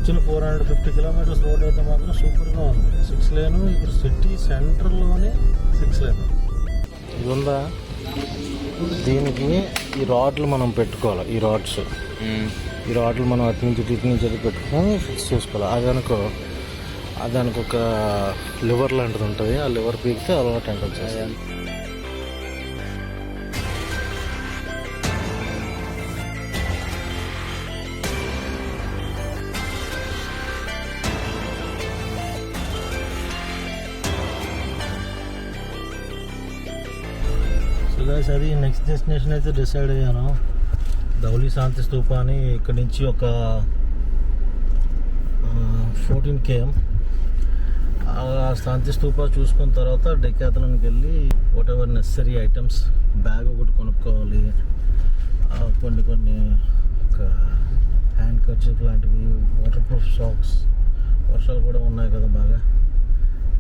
వచ్చిన 450 kilometres road అయితే మాత్రం సూపర్గా ఉంది. 6 లేన్, ఇప్పుడు సిటీ సెంటర్లోనే 6 లేన్ ఇది ఉందా. దీనికి ఈ రాడ్లు మనం పెట్టుకోవాలి. ఈ రాడ్లు మనం అటు నుంచి ఇటు నుంచి పెట్టుకొని ఫిక్స్ చేసుకోవాలి. దానికి ఒక లివర్ లాంటిది ఉంటుంది. ఆ లివర్ పీకితే అలవాటు అంటే వచ్చేసి అది నెక్స్ట్ డెస్టినేషన్ అయితే డిసైడ్ అయ్యాను. ధౌలి శాంతి స్తూప అని. ఇక్కడ నుంచి ఒక 14 km. శాంతి స్తూప చూసుకున్న తర్వాత డెకాథలాన్కి వెళ్ళి what ever necessary items, bag ఒకటి కొనుక్కోవాలి, కొన్ని ఒక హ్యాండ్ కర్చీఫ్ లాంటివి, వాటర్ ప్రూఫ్ సాక్స్, వర్షాలు కూడా ఉన్నాయి కదా బాగా,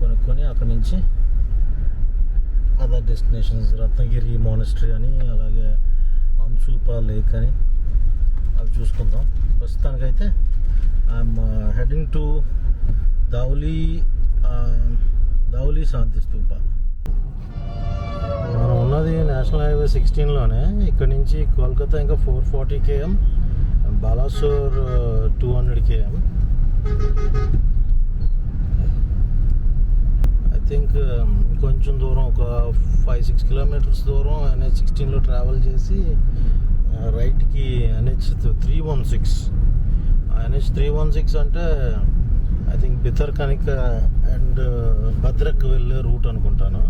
కొనుక్కొని అక్కడి నుంచి అదర్ డెస్టినేషన్స్ రత్నగిరి మోనస్ట్రీ అని, అలాగే అన్సూపా లేక్ అని అవి చూసుకుందాం. ప్రస్తుతానికైతే ఐఎమ్ హెడింగ్ టు ధౌలి శాంతి స్తూప. మనం ఉన్నది నేషనల్ హైవే 16లోనే. ఇక్కడ నుంచి కోల్కతా ఇంకా 440 km, Balasore 200 km. I think కొంచెం దూరం, ఒక 5-6 కిలోమీటర్స్ దూరం NH16లో ట్రావెల్ చేసి రైట్కి NH316. NH316 అంటే I think Bhitarkanika and Bhadrak వెళ్ళే రూట్ అనుకుంటాను.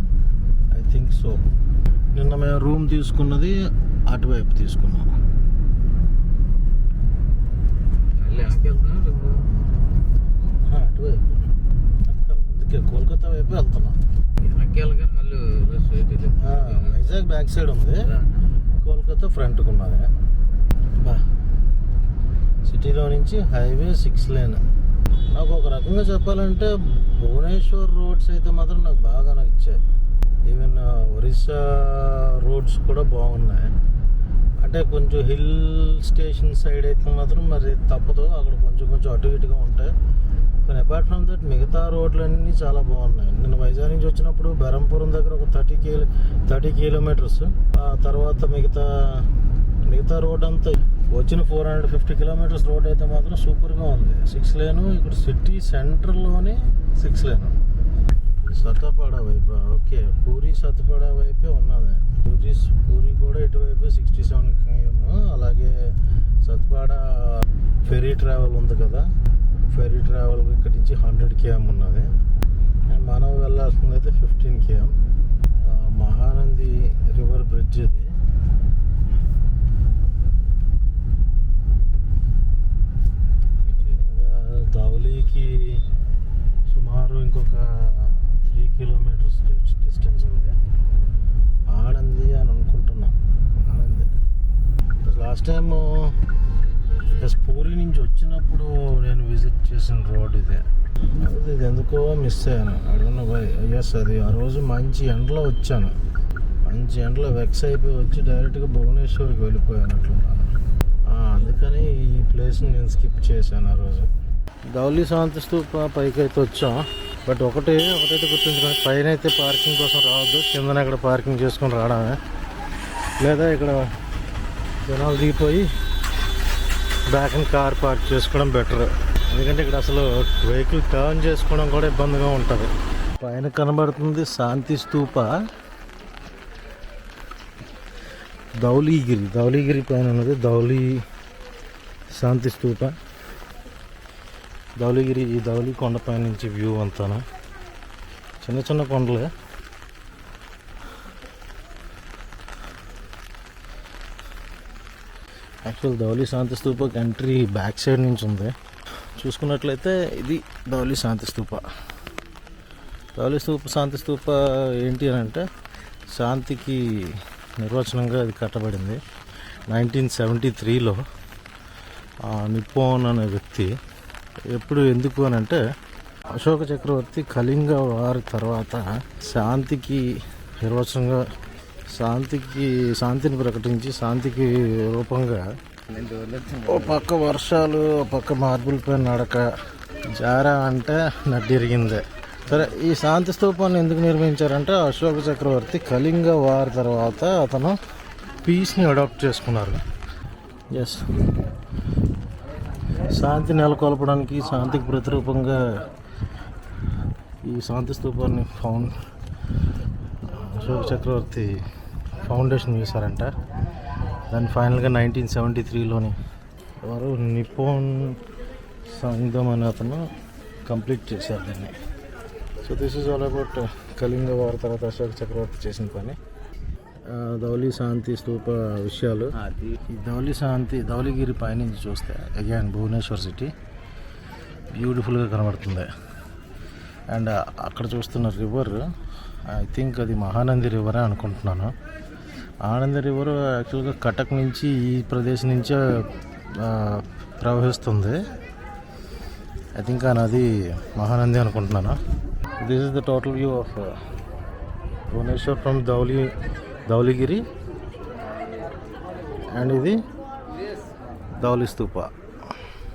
I think so. నిన్న మేము రూమ్ తీసుకున్నది అటువైపు తీసుకున్నాం. అటువైపు అందుకే కోల్కతా వైపు వెళ్తున్నాం. వైజాగ్ బ్యాక్ సైడ్ ఉంది, కోల్కతా ఫ్రంట్కి ఉన్నది. సిటీలో నుంచి హైవే 6 లేన్. నాకు ఒక రకంగా చెప్పాలంటే భువనేశ్వర్ రోడ్స్ అయితే మాత్రం నాకు బాగా నచ్చాయి. ఈవెన్ ఒరిస్సా రోడ్స్ కూడా బాగున్నాయి. అంటే కొంచెం హిల్ స్టేషన్ సైడ్ అయితే మాత్రం మరి తప్పదు, అక్కడ కొంచెం అటు ఇటుగా ఉంటాయి. కానీ అపార్ట్ ఫ్రమ్ దట్ మిగతా రోడ్లన్నీ చాలా బాగున్నాయి. నేను వైజాగ్ నుంచి వచ్చినప్పుడు బెరంపురం దగ్గర ఒక 30 కిలోమీటర్స్, ఆ తర్వాత మిగతా రోడ్ అంతా వచ్చిన 450 కిలోమీటర్స్ రోడ్ అయితే మాత్రం సూపర్గా ఉంది. 6 లేన్, ఇక్కడ సిటీ సెంటర్లోనే 6 లేన్. సతపాడ వైపు, ఓకే, పూరి సతపాడ వైపే ఉన్నది. పూరి కూడా ఇటువైపే 67 km. అలాగే సతపాడ ఫెరీ ట్రావెల్ ఉంది కదా, ఫెరీ ట్రావెల్ ఇక్కడి నుంచి 100 km ఉన్నది. అండ్ మనం వెళ్ళాల్సింది అయితే 15 km. మహానంది రివర్ బ్రిడ్జ్ ఇది. ధౌలీకి సుమారు ఇంకొక 3 kilometers డిస్టెన్స్ ఉంది. ఆనంది అని అనుకుంటున్నా. ఆనంది లాస్ట్ టైం పూరి నుంచి వచ్చినప్పుడు నేను విజిట్ చేసిన రోడ్ ఇదే. ఇది ఎందుకో మిస్ అయ్యాను. అడుగున్న ఎస్, అది ఆ రోజు మంచి ఎండలో వచ్చాను. మంచి ఎండలో వెక్స్ అయిపోయి వచ్చి డైరెక్ట్గా భువనేశ్వర్కి వెళ్ళిపోయాను అట్లున్నాను. అందుకని ఈ ప్లేస్ని నేను స్కిప్ చేశాను ఆ రోజు. ధౌలి శాంతి స్తూప పైకి అయితే వచ్చాం. బట్ ఒకటైతే గుర్తుంచుకొని, పైన అయితే పార్కింగ్ కోసం రావద్దు, కిందన ఇక్కడ పార్కింగ్ చేసుకొని రావడమే. లేదా ఇక్కడ జనాలు దిగిపోయి బ్యాక్ అండ్ కార్ పార్క్ చేసుకోవడం బెటర్. ఎందుకంటే ఇక్కడ అసలు వెహికల్ టర్న్ చేసుకోవడం కూడా ఇబ్బందిగా ఉంటుంది. పైన కనబడుతుంది శాంతి స్తూప, ధౌలిగిరి పైన ఉన్నది ధౌలి శాంతి స్తూప. ఈ ధౌలి కొండపై నుంచి వ్యూ అంతాను చిన్న కొండలే. యాక్చువల్ ధౌలి శాంతి స్తూపకి ఎంట్రీ బ్యాక్ సైడ్ నుంచి ఉంది. చూసుకున్నట్లయితే ఇది ధౌలి శాంతి స్తూప. శాంతి స్తూప ఏంటి అని అంటే, శాంతికి నిర్వచనంగా అది కట్టబడింది 1973లో. నిప్పోన్ అనే వ్యక్తి ఎందుకు అని అంటే, అశోక చక్రవర్తి కళింగ వారి తర్వాత శాంతికి నిర్వచనంగా శాంతిని ప్రకటించి శాంతికి రూపంగా ఓ పక్క వర్షాలు, ఓ పక్క మార్బుల్ పైన నడక, జారా అంటే నడ్డిరిగిందే. సరే, ఈ శాంతి స్తూపాన్ని ఎందుకు నిర్మించారంటే అశోక చక్రవర్తి కళింగ వార్ తర్వాత అతను పీస్ని అడాప్ట్ చేసుకున్నారు. ఎస్, శాంతి నెలకొల్పడానికి, శాంతికి ప్రతిరూపంగా ఈ శాంతి స్తూపాన్ని అశోక చక్రవర్తి ఫౌండేషన్ వేశారంట. దాన్ని ఫైనల్గా 1973లోని వారు నిప్పోన్ సంగం అనే అతను కంప్లీట్ చేశారు దాన్ని. So this is all about Kalinga war తర్వాత అశోక చక్రవర్తి చేసిన పని. ధౌలి శాంతి స్తూప విషయాలు. ఈ ధౌలిగిరి పైనుంచి చూస్తే అగైన్ భువనేశ్వర్ సిటీ బ్యూటిఫుల్గా కనబడుతుంది. అండ్ అక్కడ చూస్తున్న రివర్, ఐ థింక్ అది మహానంది రివరే అనుకుంటున్నాను. ఆనంద రివర్ యాక్చువల్గా కటక్ నుంచి ఈ ప్రదేశం నుంచే ప్రవహిస్తుంది. ఐ థింక్ ఆ నది మహానంది అనుకుంటున్నాను. This is the total view of Bhubaneswar from Dhauligiri. And ఇది ధౌలి స్తూప.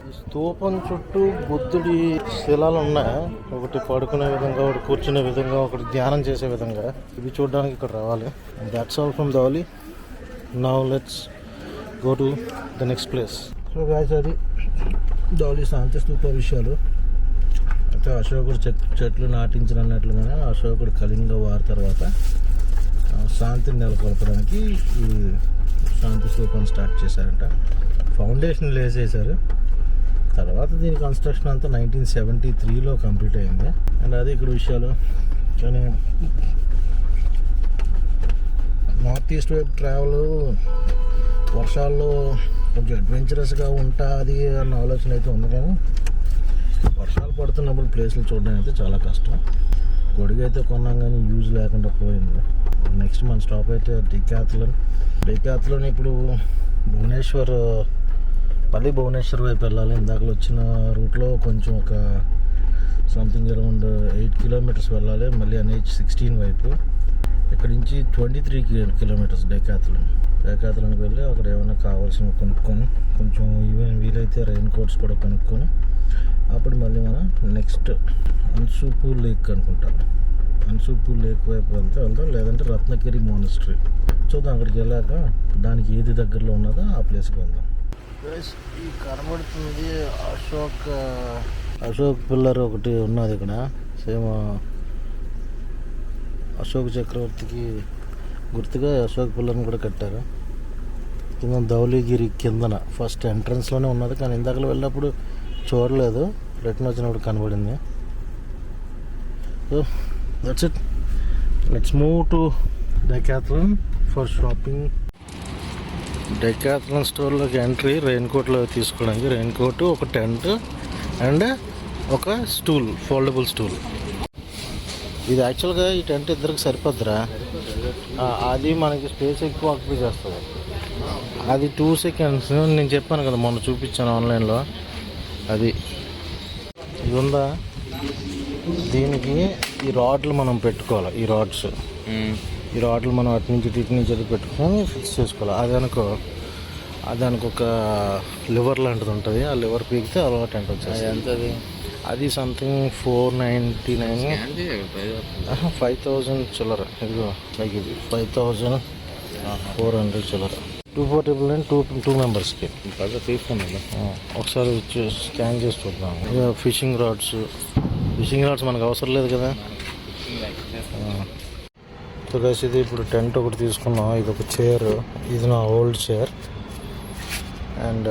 ఈ స్తూపం చుట్టూ బుద్ధుడి శిలాలు ఉన్నాయి. ఒకటి పడుకునే విధంగా, ఒకటి కూర్చునే విధంగా, ఒకటి ధ్యానం చేసే విధంగా. ఇవి చూడడానికి ఇక్కడ రావాలి. That's all from Dhauli. Now let's go to the next place. So guys, అది ధౌలి శాంతి స్తూప విషయాలు. అయితే అశోకుడు చెట్లు నాటించినట్లుగానే అశోకుడు కళింగ వార్ తర్వాత శాంతిని నెలకొల్పడానికి ఈ శాంతి స్తూపాన్ని స్టార్ట్ చేశారంట. ఫౌండేషన్ వేసేసారు. తర్వాత దీని కన్స్ట్రక్షన్ అంతా 1973లో కంప్లీట్ అయింది. అండ్ అది ఇక్కడ విషయాలు. కానీ నార్త్ ఈస్ట్ వైపు ట్రావెల్ వర్షాల్లో కొంచెం అడ్వెంచరస్గా ఉంటుంది అన్న ఆలోచన అయితే ఉంది. కానీ వర్షాలు పడుతున్నప్పుడు ప్లేస్లు చూడడం అయితే చాలా కష్టం. గొడుగు అయితే కొన్నాం కానీ యూజ్ లేకుండా పోయింది. నెక్స్ట్ మన స్టాప్ అయితే డెకాథ్లాన్. ఇప్పుడు భువనేశ్వర్ వైపు వెళ్ళాలి. ఇందాకలు వచ్చిన రూట్లో కొంచెం ఒక సంథింగ్ అరౌండ్ 8 కిలోమీటర్స్ వెళ్ళాలి. మళ్ళీ NH16 వైపు ఇక్కడ నుంచి 23 కిలోమీటర్స్ డెకాథ్లాన్కి వెళ్ళి అక్కడ ఏమైనా కావాల్సినవి కొనుక్కొని, కొంచెం ఈవెన్ వీలైతే రెయిన్ కోట్స్ కూడా కొనుక్కొని, అప్పుడు మళ్ళీ మనం నెక్స్ట్ అన్సూపూర్ లేక్ అనుకుంటాం. అన్సూపూర్ లేక్ వైపు వెళ్తాం. లేదంటే రత్నగిరి మోనస్ట్రీ చూద్దాం. అక్కడికి వెళ్ళాక దానికి ఏది దగ్గరలో ఉన్నదో ఆ ప్లేస్కి వెళ్దాం. ఈ కనబడుతుంది అశోక్ పిల్లర్ ఒకటి ఉన్నది ఇక్కడ. సేమ్ అశోక్ చక్రవర్తికి గుర్తుగా అశోక్ పిల్లర్ని కూడా కట్టారు. కింద ధౌలిగిరి కిందన ఫస్ట్ ఎంట్రన్స్లోనే ఉన్నది. కానీ ఇందాకలో వెళ్ళినప్పుడు చూడలేదు, రిటర్న్ వచ్చినప్పుడు కనబడింది. So that's it. Let's move to Decathlon for shopping. Decathlon స్టోర్లోకి ఎంట్రీ రెయిన్ కోట్లో తీసుకోవడానికి. రెయిన్ కోట్, ఒక టెంట్ అండ్ ఒక స్టూల్, ఫోల్డబుల్ స్టూల్. ఇది యాక్చువల్గా ఈ టెంట్ ఇద్దరికి సరిపోద్దిరా. అది మనకి స్పేస్ ఎక్కువ ఆక్యుపై చేస్తుంది. అది 2 సెకండ్స్ నేను చెప్పాను కదా, మొన్న చూపించాను ఆన్లైన్లో. అది ఇది ఉందా, దీనికి ఈ రాడ్లు మనం పెట్టుకోవాలి. ఈ రాడ్లు మనం అటు నుంచి ఇటు నుంచి అది పెట్టుకొని ఫిక్స్ చేసుకోవాలి. దానికి ఒక లివర్ లాంటిది ఉంటుంది. ఆ లివర్ పీకితే అలా టెంట్ వచ్చేది. అది సంథింగ్ 499, 5000 చిల్లర. ఇదిగో లైక్ ఇది 5400 చిల్లర. 240 అండ్ 2 మెంబర్స్కి తీసుకున్నాను. ఒకసారి స్కాన్ చేసి చూద్దాం. ఫిషింగ్ రాడ్స్ మనకు అవసరం లేదు కదా. సో గైస్, ఇది ఇప్పుడు టెంట్ ఒకటి తీసుకున్నాం. ఇది ఒక చైర్. ఇది నా ఓల్డ్ చైర్. అండ్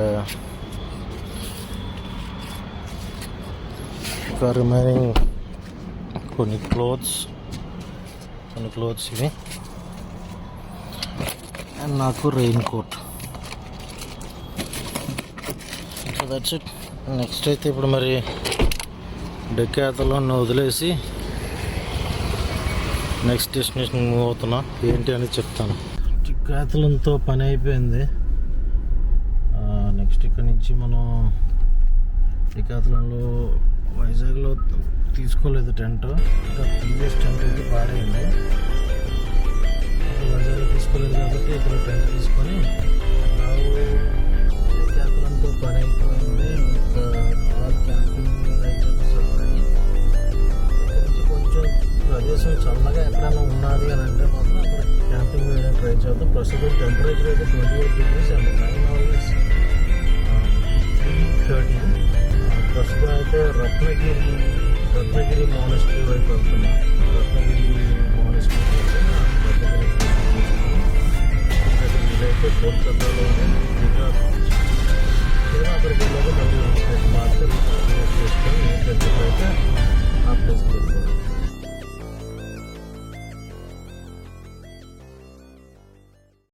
ఇంకా రిమైనింగ్ కొన్ని క్లోత్స్ ఇవి. అండ్ నాకు rain coat. So that's it. Next అయితే ఇప్పుడు మరి డెకాథ్లాన్ వదిలేసి నెక్స్ట్ డెస్టినేషన్ మూవ్ అవుతున్నా. ఏంటి అని చెప్తాను. డెకాథ్లాన్తో పని అయిపోయింది. నెక్స్ట్ ఇక్కడ నుంచి మనం డెకాథ్లాన్లో వైజాగ్లో తీసుకోలేదు టెంట్. ప్రీవియస్ టెంట్ అయితే పాడైంది. వైజాగ్లో తీసుకోలేదు కాబట్టి ఇక్కడ టెంట్ తీసుకొని పని అయిపోయింది. ఇంకా ఆల్ క్యాంపింగ్ ఐటమ్స్ ఉన్నాయి. ఇక్కడ నుంచి కొంచెం ప్రదేశం చల్లగా ఎక్కడైనా ఉన్నది అని అంటే మాత్రం అక్కడ క్యాంపింగ్ వేయడానికి ట్రై చేద్దాం. ప్రస్తుతం టెంపరేచర్ అయితే 28 degrees అండ్ టైం ఆల్వేస్ 3:30. ప్రస్తుతం అయితే రత్నగిరి మానస్ట్రీ వైపు వెళ్తున్నాం.